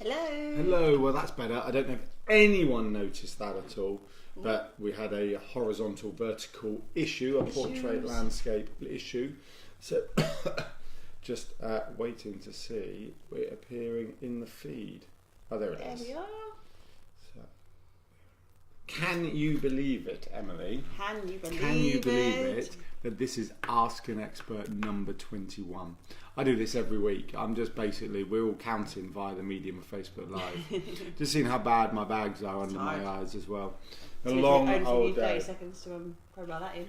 Hello. Hello, well that's better. I don't know if anyone noticed that at all, but we had a horizontal vertical issue, a portrait landscape issue. So just waiting to see it appearing in the feed. Oh, there it is. There we are. So, can you believe it, Emily? Can you believe it? That this is Ask an Expert number 21. I do this every week. I'm just basically, we're all counting via the medium of Facebook Live. Just seeing how bad my bags are under my eyes as well. A long old day. 30 seconds to probe that in.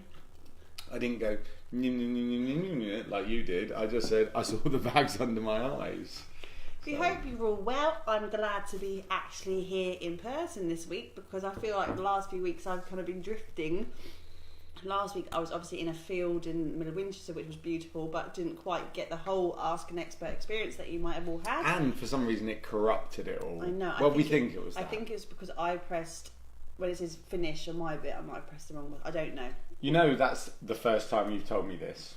I didn't go like you did. I just said I saw the bags under my eyes. We hope you're all well. I'm glad to be actually here in person this week because I feel like the last few weeks I've kind of been drifting. Last week I was obviously in a field in the middle of Winchester, which was beautiful, but didn't quite get the whole Ask an Expert experience that you might have all had. And for some reason it corrupted it all. I know. Well, we think it was that. I think it's because I pressed, when it says finish on my bit, I might have pressed the wrong one. I don't know. You know that's the first time you've told me this.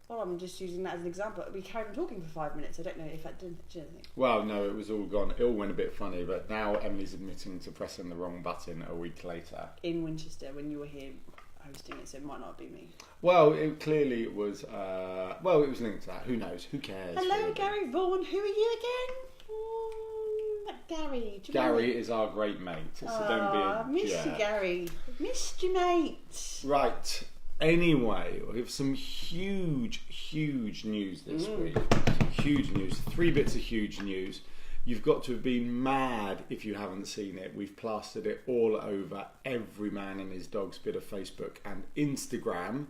Well, I'm just using that as an example. We carried on talking for 5 minutes. I don't know if that did anything. Well, no, it was all gone. It all went a bit funny, but now Emily's admitting to pressing the wrong button a week later. In Winchester, when you were here hosting it, so it might not be me. Well, it clearly was. It was linked to that. Who knows? Who cares? Hello, really? Gary Vaughan. Who are you again? Gary. Gary is our great mate. So don't be. Missed you, Gary. Missed you, mate. Right. Anyway, we have some huge news this week. Huge news. 3 bits of huge news. You've got to have been mad if you haven't seen it. We've plastered it all over every man and his dog's bit of Facebook and Instagram.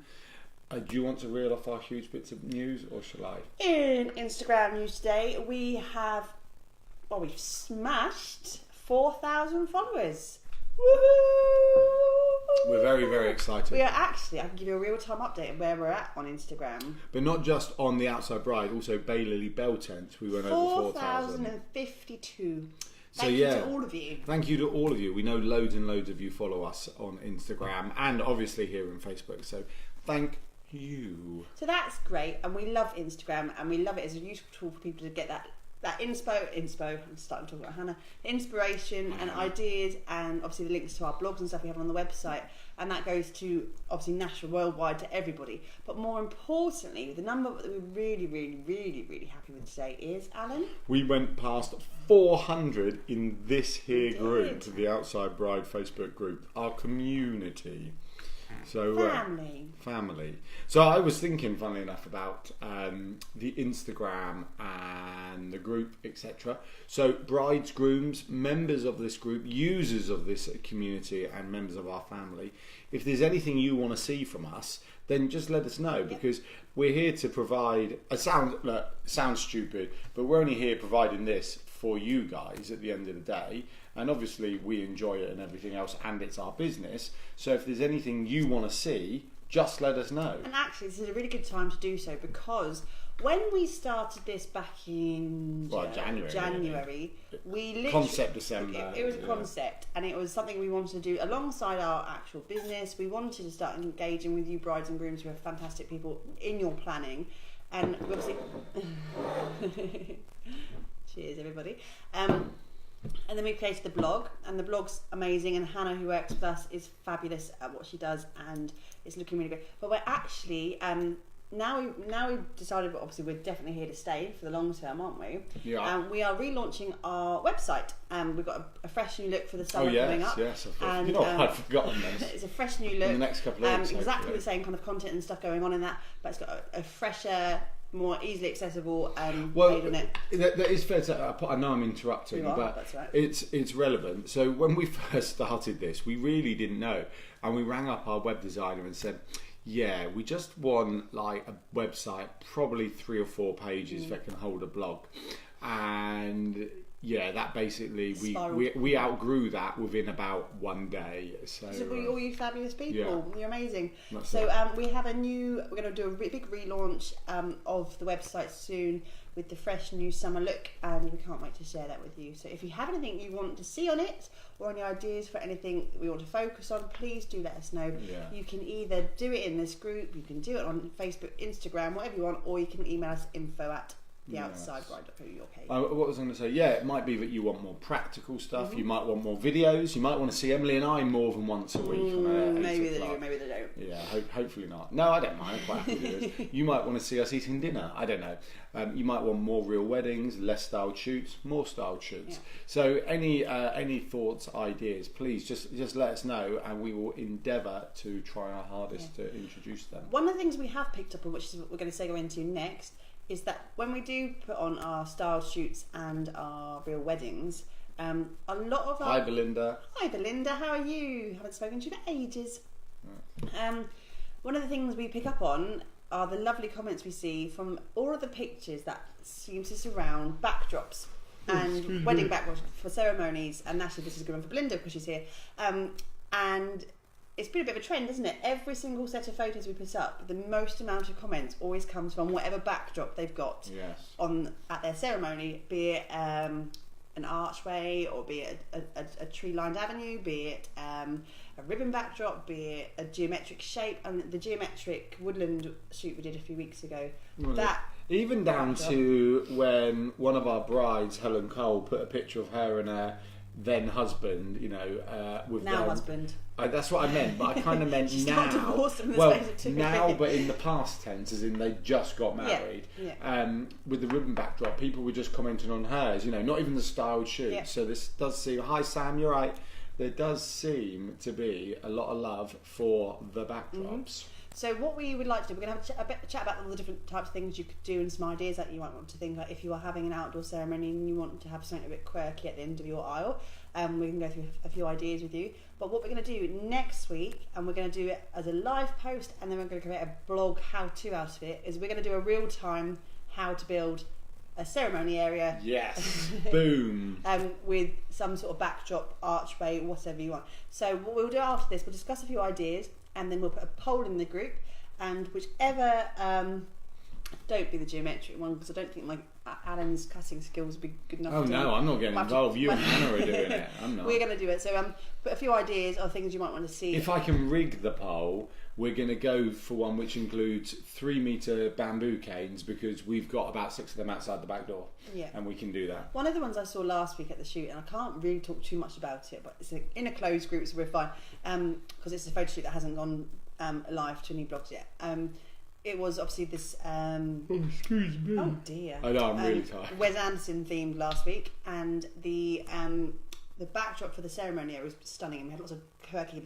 Do you want to reel off our huge bits of news, or shall I? In Instagram news today, we've smashed 4,000 followers. Woohoo! We're very, very excited. We are actually, I can give you a real-time update of where we're at on Instagram. But not just on the Outside Bride, also Baylily Bell Tents. We went over 4,000. 4,052. So Thank you to all of you. Thank you to all of you. We know loads and loads of you follow us on Instagram and obviously here on Facebook. So thank you. So that's great, and we love Instagram, and we love it as a useful tool for people to get that inspo, I'm starting to talk about Hannah, inspiration and ideas, and obviously the links to our blogs and stuff we have on the website, and that goes to obviously national, worldwide, to everybody. But more importantly, the number that we're really happy with today is, Alan? We went past 400 in this here group, the Outside Bride Facebook group, our community. So family. So I was thinking, funnily enough, about the Instagram and the group, etc. So brides, grooms, members of this group, users of this community, and members of our family. If there's anything you want to see from us, then just let us know, because we're here to provide. It sounds stupid, but we're only here providing this for you guys at the end of the day. And obviously we enjoy it and everything else, and it's our business. So if there's anything you want to see, just let us know. And actually, this is a really good time to do so, because when we started this back in January, we literally... Concept December. It was a concept, and it was something we wanted to do alongside our actual business. We wanted to start engaging with you brides and grooms who are fantastic people in your planning. And we obviously... Cheers, everybody. And then we created the blog, and the blog's amazing, and Hannah, who works with us, is fabulous at what she does, and it's looking really good. But we're actually now we've decided, obviously we're definitely here to stay for the long term, aren't we? Yeah. We are relaunching our website. We've got a fresh new look for the summer coming up. Yes, and I've forgotten this. It's a fresh new look. In the next couple of weeks, exactly the same kind of content and stuff going on in that, but it's got a fresher, more easily accessible page on it. That is fair to. I know I'm interrupting, but that's right. it's relevant. So when we first started this, we really didn't know, and we rang up our web designer and said, "Yeah, we just want like a website, probably 3 or 4 pages that can hold a blog," and yeah, that basically we outgrew that within about 1 day. So all you fabulous people, you're amazing. That's so we have we're going to do a big relaunch of the website soon with the fresh new summer look, and we can't wait to share that with you. So if you have anything you want to see on it, or any ideas for anything we want to focus on, please do let us know. You can either do it in this group, you can do it on Facebook, Instagram, whatever you want, or you can email us theoutsidebride.co.uk. What was I going to say? Yeah, it might be that you want more practical stuff. You might want more videos. You might want to see Emily and I more than once a week. Maybe they do, maybe they don't. Yeah, hopefully not. No, I don't mind. I'm quite happy to do this. You might want to see us eating dinner. I don't know. You might want more real weddings, less styled shoots, more styled shoots. Yeah. So any thoughts, ideas, please just let us know, and we will endeavour to try our hardest to introduce them. One of the things we have picked up on, which is what we're going to segue into next, is that when we do put on our styled shoots and our real weddings, a lot of our... Hi Belinda, how are you? Haven't spoken to you for ages. One of the things we pick up on are the lovely comments we see from all of the pictures that seem to surround backdrops and wedding backdrops for ceremonies. And actually this is a good one for Belinda because she's here. And it's been a bit of a trend, isn't it? Every single set of photos we put up, the most amount of comments always comes from whatever backdrop they've got at their ceremony, be it an archway, or be it a tree-lined avenue, be it a ribbon backdrop, be it a geometric shape. And the geometric woodland shoot we did a few weeks ago, even down to when one of our brides, Helen Cole, put a picture of her and her then husband, with now husband. That's what I meant, but I kind of meant She's now. Not divorced in the well, space of 2 now, years. but in the past tense, as in they just got married. With the ribbon backdrop, people were just commenting on hers. Not even the styled shoot. Yeah. So this does seem. Hi Sam, you're right. There does seem to be a lot of love for the backdrops. So what we would like to do, we're going to have a chat about all the different types of things you could do and some ideas that you might want to think. Like if you are having an outdoor ceremony and you want to have something a bit quirky at the end of your aisle, we can go through a few ideas with you. But what we're going to do next week, and we're going to do it as a live post, and then we're going to create a blog how-to out of it, is we're going to do a real-time how to build a ceremony area. Yes. Boom. With some sort of backdrop, archway, whatever you want. So what we'll do after this, we'll discuss a few ideas, and then we'll put a poll in the group, and whichever don't be the geometric one, because I don't think Alan's cutting skills would be good enough. Oh no, I'm not getting involved. You and Hannah are doing it. I'm not. We're going to do it. So put a few ideas of things you might want to see. If I can rig the poll, we're going to go for one which includes 3-metre bamboo canes, because we've got about 6 of them outside the back door. Yeah. And we can do that. One of the ones I saw last week at the shoot, and I can't really talk too much about it, but it's in a closed group, so we're fine, because it's a photo shoot that hasn't gone live to any blogs yet. It was obviously this... excuse me. Oh dear. I know, I'm really tired. Wes Anderson themed last week, and the backdrop for the ceremony area was stunning. And we had lots of quirky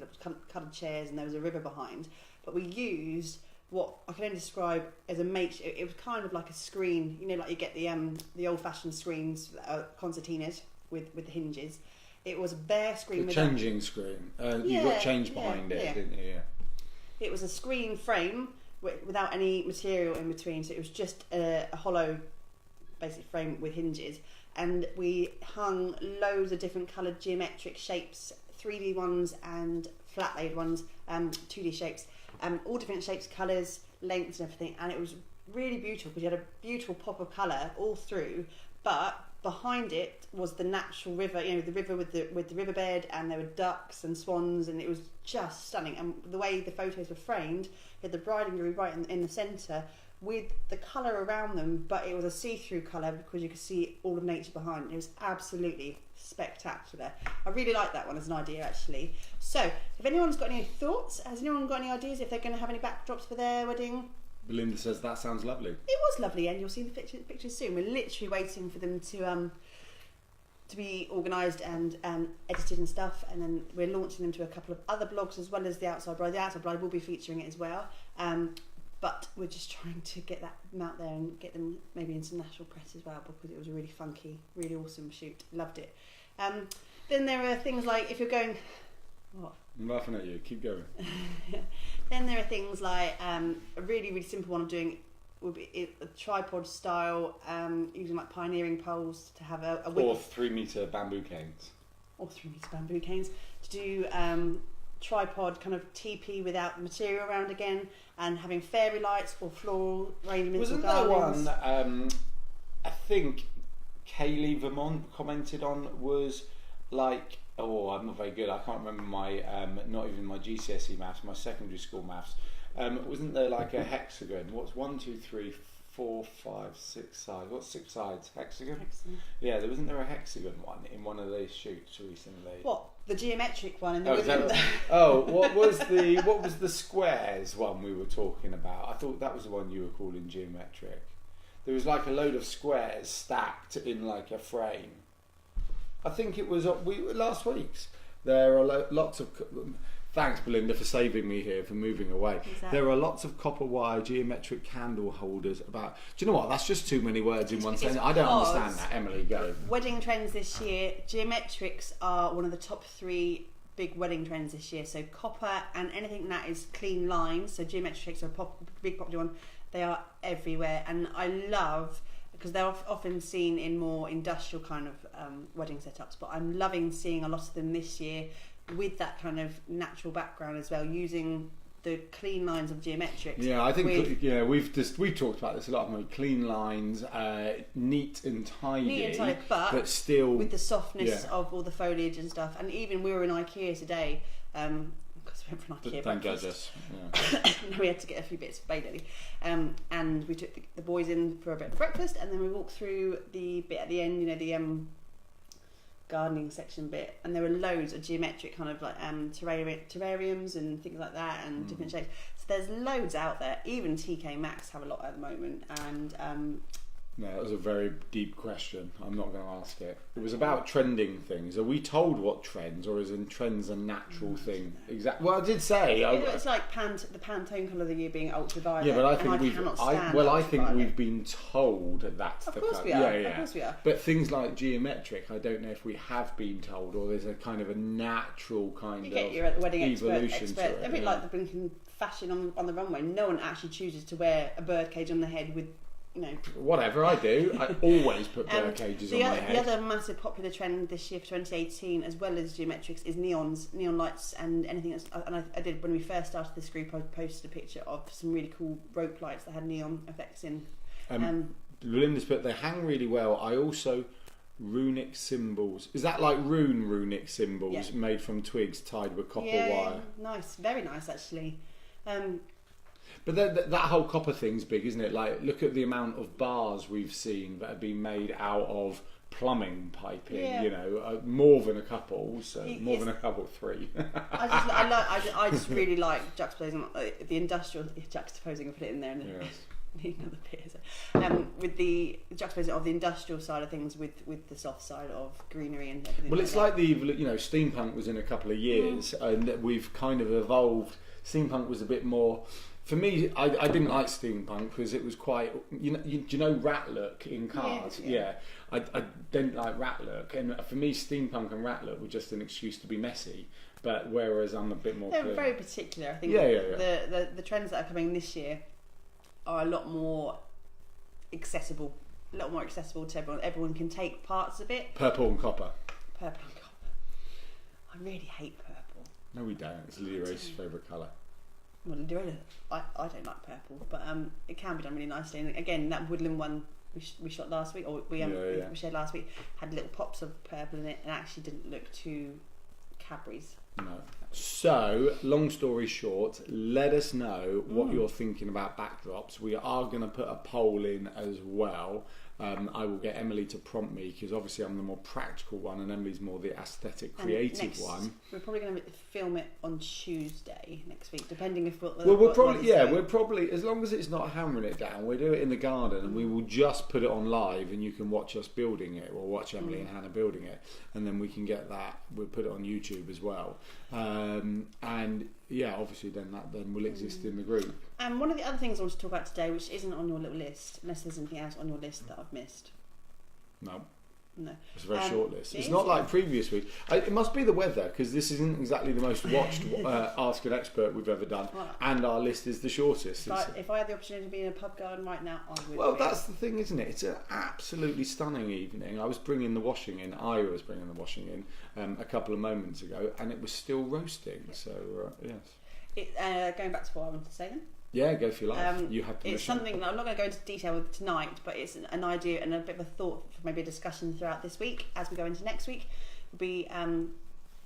coloured chairs, and there was a river behind. But we used what I can only describe as a it was kind of like a screen, like you get the old-fashioned screens, concertinas with the hinges. It was a bare screen. The changing screen. You got change behind it, didn't you? Yeah. It was a screen frame without any material in between, so it was just a hollow basic frame with hinges, and we hung loads of different coloured geometric shapes, 3D ones and flat laid ones, 2D shapes, all different shapes, colours, lengths and everything, and it was really beautiful because you had a beautiful pop of colour all through, but behind it was the natural river, the river with the riverbed, and there were ducks and swans, and it was just stunning. And the way the photos were framed, you had the bride and groom right in the centre with the colour around them, but it was a see-through colour because you could see all of nature behind. It was absolutely spectacular. I really like that one as an idea, actually. So if anyone's got any thoughts, has anyone got any ideas if they're going to have any backdrops for their wedding? Belinda says that sounds lovely. It was lovely, and you'll see the pictures soon. We're literally waiting for them to be organised and edited and stuff, and then we're launching them to a couple of other blogs as well as the Outside Bride. The Outside Bride will be featuring it as well, but we're just trying to get them out there and get them maybe into national press as well, because it was a really funky, really awesome shoot. Loved it. Then there are things like if you're going... What? I'm laughing at you. Keep going. Then there are things like a really, really simple one I'm doing would be a tripod style, using like pioneering poles to have a or 3-metre bamboo canes. Or 3-metre bamboo canes to do tripod kind of TP without the material around again, and having fairy lights or floral arrangements. Wasn't there one? I think Kaylee Vermont commented on was like. Oh, I'm not very good. I can't remember my, not even my GCSE maths, my secondary school maths. Wasn't there like a hexagon? What's 1, 2, 3, 4, 5, 6 sides. What's 6 sides? Hexagon? Hexagon. Yeah, wasn't there a hexagon one in one of those shoots recently? What? The geometric one in the what was the squares one we were talking about? I thought that was the one you were calling geometric. There was like a load of squares stacked in like a frame. I think it was last week's. There are lots of. Thanks, Belinda, for saving me here, for moving away. Exactly. There are lots of copper wire geometric candle holders about. Do you know what? That's just too many words in one sentence. I don't understand that. Emily, go. Wedding trends this year. Geometrics are one of the top 3 big wedding trends this year. So copper and anything that is clean lines. So geometrics are a big popular one. They are everywhere, and I love. Because they're often seen in more industrial kind of wedding setups, but I'm loving seeing a lot of them this year with that kind of natural background as well, using the clean lines of geometrics. Yeah, I think we've talked about this a lot. Clean lines, neat and tidy, but still with the softness of all the foliage and stuff. And even we were in IKEA today. Because we went for an IKEA Don't judge us. Yeah. We had to get a few bits for Baylily, and we took the boys in for a bit of breakfast, and then we walked through the bit at the end, the gardening section bit, and there were loads of geometric kind of like terrariums and things like that, and different shapes. So there's loads out there. Even TK Maxx have a lot at the moment, and no, that was a very deep question. I'm not going to ask it. It was about trending things. Are we told what trends, or is trends a natural thing? Exactly. Well, I did say. It's like the Pantone colour of the year being ultraviolet. Yeah, but I think we've been told that's of the course colour. we are. Yeah. Of course we are. But things like geometric, I don't know if we have been told, or there's a kind of a natural kind you of get your wedding evolution to expert. it. A bit like the blinking fashion on the runway. No one actually chooses to wear a birdcage on the head with. Whatever I do, I always put bird cages on my head. The other massive popular trend this year for 2018, as well as geometrics, is neon lights, and anything else. And I did, when we first started this group, I posted a picture of some really cool rope lights that had neon effects in. Belinda's put, they hang really well. I also runic symbols. Is that like runic symbols made from twigs tied with copper wire? Yeah, nice, very nice actually. But that whole copper thing's big, isn't it? Like, look at the amount of bars we've seen that have been made out of plumbing piping. Yeah. More than a couple. So more than a couple, 3. I just really like juxtaposing the industrial juxtaposing. I put it in there. Need another beer. With the juxtaposing of the industrial side of things with the soft side of greenery and everything. Well, it's like the steampunk was in a couple of years, and we've kind of evolved. Steampunk was a bit more. For me, I didn't like steampunk because it was quite, rat look in cars. Yeah. I didn't like rat look, and for me, steampunk and rat look were just an excuse to be messy. But whereas I'm a bit more. They're very particular. I think. The trends that are coming this year are a lot more accessible. A lot more accessible to everyone. Everyone can take parts of it. Purple and copper. I really hate purple. No, we don't. It's Lydia Race's favourite colour. Well, I don't like purple, but it can be done really nicely. And again, that woodland one we shot last week, or we shared last week, had little pops of purple in it, and actually didn't look too Cadbury's. No. So, long story short, let us know what you're thinking about backdrops. We are going to put a poll in as well. I will get Emily to prompt me because obviously I'm the more practical one and Emily's more the aesthetic, creative one. We're probably going to film it on Tuesday next week, depending if we're probably as long as it's not hammering it down, we'll do it in the garden and we will just put it on live and you can watch us building it or watch Emily and Hannah building it, and then we can get that. We'll put it on YouTube as well, and yeah, obviously then will exist in the group. And one of the other things I want to talk about today, which isn't on your little list, unless there's anything else on your list that I've missed. No. It's a very short list. It's not like previous week. It must be the weather, because this isn't exactly the most watched Ask an Expert we've ever done, and our list is the shortest. If I had the opportunity to be in a pub garden right now, I would. Well, that's the thing, isn't it? It's an absolutely stunning evening. I was bringing the washing in. A couple of moments ago, and it was still roasting. So yes. Going back to what I wanted to say then. Yeah, go for your life. You have permission. It's something that I'm not going to go into detail with tonight, but it's an idea and a bit of a thought for maybe a discussion throughout this week as we go into next week. Will be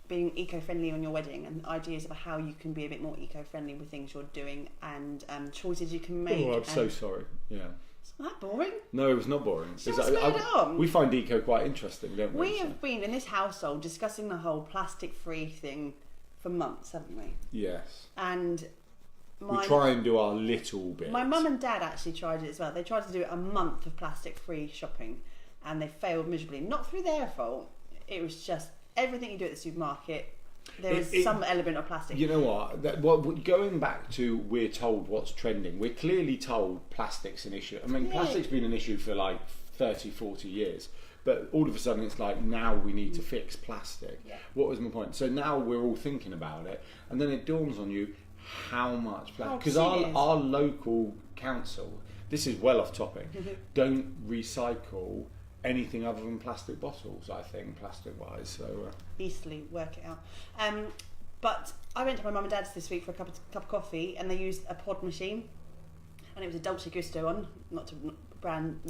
being eco-friendly on your wedding and ideas of how you can be a bit more eco-friendly with things you're doing and choices you can make. Oh, I'm so sorry. Yeah. It's not that boring. No, it was not boring. So what's going on? We find eco quite interesting, don't we? We have been in this household discussing the whole plastic-free thing for months, haven't we? Yes. And we try and do our little bit. My mum and dad actually tried it as well. They tried to do a month of plastic-free shopping, and they failed miserably. Not through their fault. It was just everything you do at the supermarket. There was some element of plastic. You know what? Going back to we're told what's trending, we're clearly told plastic's an issue. I mean, plastic's been an issue for like 30, 40 years. But all of a sudden it's like, now we need to fix plastic. Yeah. What was my point? So now we're all thinking about it, and then it dawns on you how much plastic. Because our local council, this is well off topic, don't recycle anything other than plastic bottles, I think, plastic-wise. So easily work it out. But I went to my mum and dad's this week for a cup of coffee, and they used a pod machine, and it was a Dolce Gusto one, not dram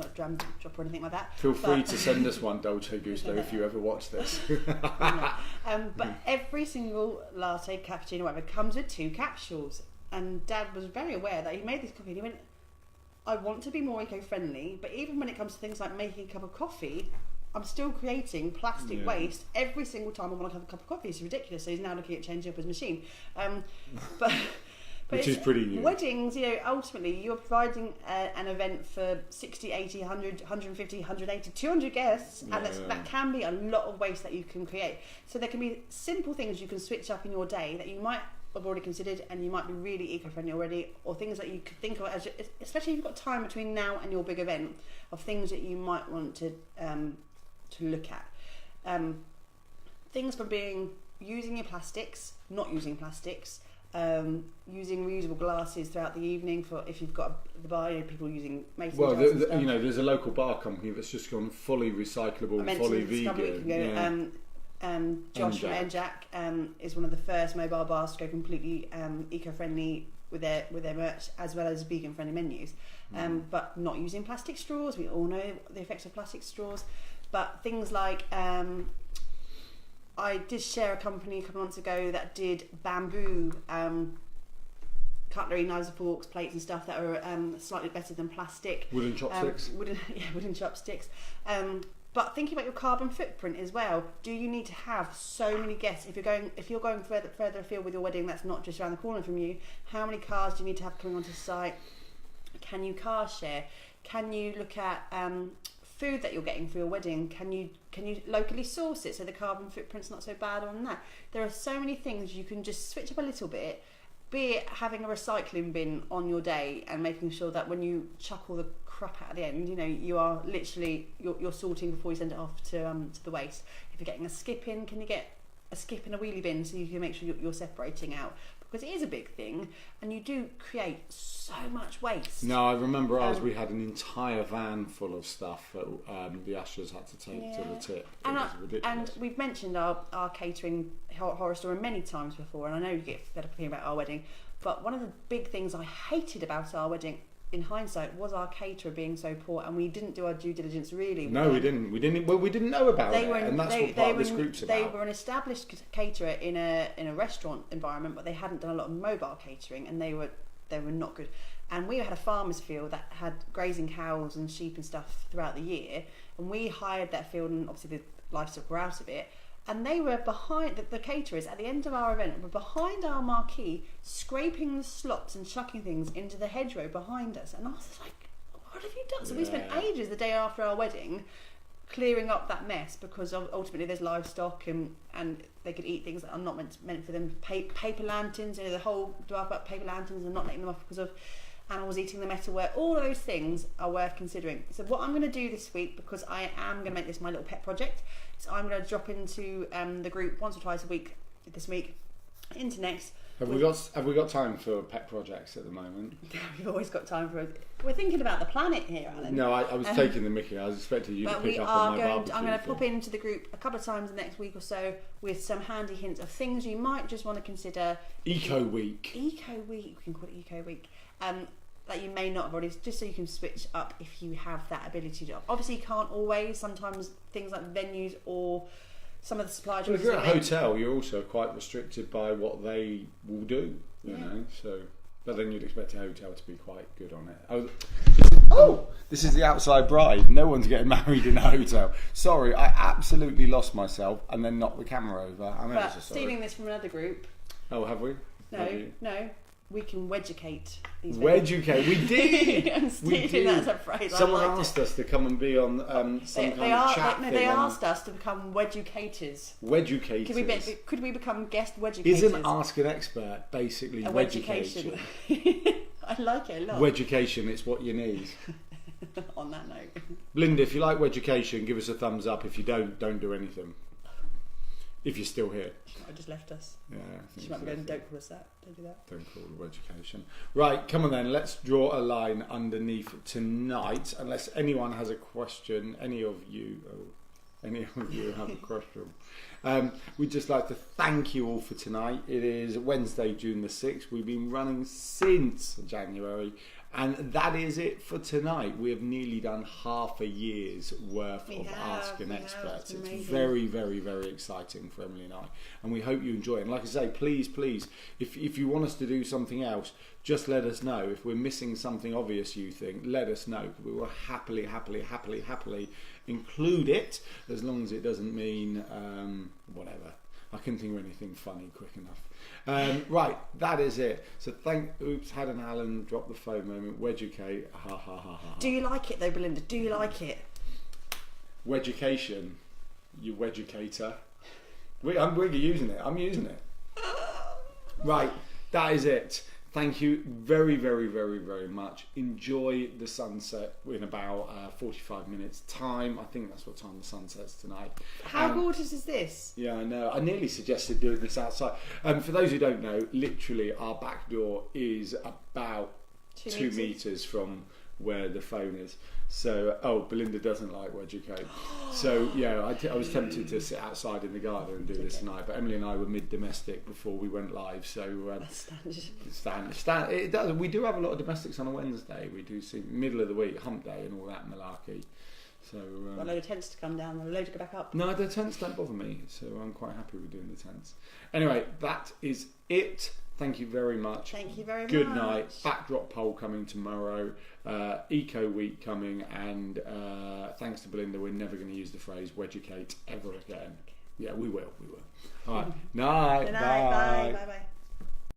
drop or anything like that. Feel free to send us one, Dolce Gusto, if you ever watch this. But every single latte, cappuccino, whatever, comes with 2 capsules. And Dad was very aware that he made this coffee, and he went, I want to be more eco-friendly, but even when it comes to things like making a cup of coffee, I'm still creating plastic waste every single time I want to have a cup of coffee. It's ridiculous. So he's now looking at changing up his machine. But which is pretty new. Weddings, ultimately you're providing an event for 60, 80, 100, 150, 180, 200 guests, and that can be a lot of waste that you can create. So there can be simple things you can switch up in your day that you might have already considered, and you might be really eco-friendly already, or things that you could think of as, especially if you've got time between now and your big event, of things that you might want to look at. Things from using your plastics, not using plastics, using reusable glasses throughout the evening for if you've got the bar, people using mason jars and stuff. There's a local bar company that's just gone fully recyclable, fully vegan. Josh from NJack is one of the first mobile bars to go completely eco-friendly with their merch, as well as vegan-friendly menus. But not using plastic straws. We all know the effects of plastic straws. But things like I did share a company a couple of months ago that did bamboo cutlery, knives and forks, plates and stuff that are slightly better than plastic. Wooden chopsticks. Wooden chopsticks. But thinking about your carbon footprint as well, do you need to have so many guests? If you're going further afield with your wedding, that's not just around the corner from you. How many cars do you need to have coming onto the site? Can you car share? Can you look at food that you're getting for your wedding? Can you locally source it so the carbon footprint's not so bad on that? There are so many things you can just switch up a little bit. Be it having a recycling bin on your day and making sure that when you chuck all the crap out at the end, you are literally you're sorting before you send it off to the waste. If you're getting a skip in, can you get a skip in a wheelie bin so you can make sure you're separating out? Because it is a big thing, and you do create so much waste. No, I remember we had an entire van full of stuff that the ushers had to take to the tip. It was ridiculous. And we've mentioned our catering horror story many times before, and I know you get fed up hearing about our wedding, but one of the big things I hated about our wedding, in hindsight, was our caterer being so poor, and we didn't do our due diligence really. No, we didn't. We didn't know about it, and that's what part of this group's about. They were an established caterer in a restaurant environment, but they hadn't done a lot of mobile catering, and they were not good. And we had a farmer's field that had grazing cows and sheep and stuff throughout the year, and we hired that field, and obviously the livestock were out of it. And they were behind, the caterers at the end of our event were behind our marquee, scraping the slops and chucking things into the hedgerow behind us. And I was like, what have you done? So we spent ages the day after our wedding clearing up that mess, because ultimately there's livestock and they could eat things that are not meant for them. Paper lanterns, the whole debate about paper lanterns and not letting them off because of animals eating the metalwork. All of those things are worth considering. So what I'm going to do this week, because I am going to make this my little pet project, so I'm going to drop into the group once or twice a week this week into next. Have we got time for pet projects at the moment? We've always got time for it. We're thinking about the planet here, Alan. No, I was taking the mickey. I was expecting you to pick up on my barbecue. I'm going to pop into the group a couple of times the next week or so with some handy hints of things you might just want to consider. Eco Week. We can call it Eco Week. That you may not have already, just so you can switch up if you have that ability to. Obviously, you can't always. Sometimes things like venues or some of the supply chains. Well, if you're at a hotel, you're also quite restricted by what they will do. You know, so. But then you'd expect a hotel to be quite good on it. Oh, this is the outside bride. No one's getting married in a hotel. Sorry, I absolutely lost myself and then knocked the camera over. I'm ever so sorry. Stealing this from another group. Oh, have we? No. We can weducate these. Weducate, we did. I'm stealing that as a phrase. Someone asked us to come and be on some kind of chat thing. They asked us to become weducators. Weducators. Could we become guest weducators? Isn't Ask an Expert basically weducation? I like it a lot. Weducation, it's what you need. On that note, Linda, if you like weducation, give us a thumbs up. If you don't do anything. If you're still here. I just left us. Yeah. She might be going, don't call us that. Don't do that. Don't call it education. Right, come on then. Let's draw a line underneath tonight. Unless anyone has a question, any of you have a question. We'd just like to thank you all for tonight. It is Wednesday, June the 6th. We've been running since January. And that is it for tonight. We have nearly done half a year's worth of Ask an Expert. It's very, very, very exciting for Emily and I. And we hope you enjoy it. And like I say, please, if you want us to do something else, just let us know. If we're missing something obvious you think, let us know. We will happily include it, as long as it doesn't mean whatever. I couldn't think of anything funny quick enough. Right, that is it. So had an Alan drop the phone moment. Weducate, ha ha ha ha. Do you like it though, Belinda? Do you like it? Weducation, you weducator. We're using it. I'm using it. Right, that is it. Thank you very, very, very, very much. Enjoy the sunset in about 45 minutes time. I think that's what time the sun sets tonight. How gorgeous is this? Yeah, I know. I nearly suggested doing this outside. For those who don't know, literally our back door is about 2 meters from where the phone is. So, Belinda doesn't like weducate. So, yeah, I was tempted to sit outside in the garden and do this tonight, but Emily and I were mid-domestic before we went live, so... standard. It does. We do have a lot of domestics on a Wednesday. We do see middle of the week, hump day and all that malarkey. So, got a load of tents to come down and a load to go back up. No, the tents don't bother me, so I'm quite happy with doing the tents. Anyway, that is it. Thank you very much. Thank you very much. Good night. Backdrop poll coming tomorrow. Eco Week coming. And thanks to Belinda, we're never going to use the phrase weducate ever again. Yeah, we will. All right. Night. Good night. Bye. Bye.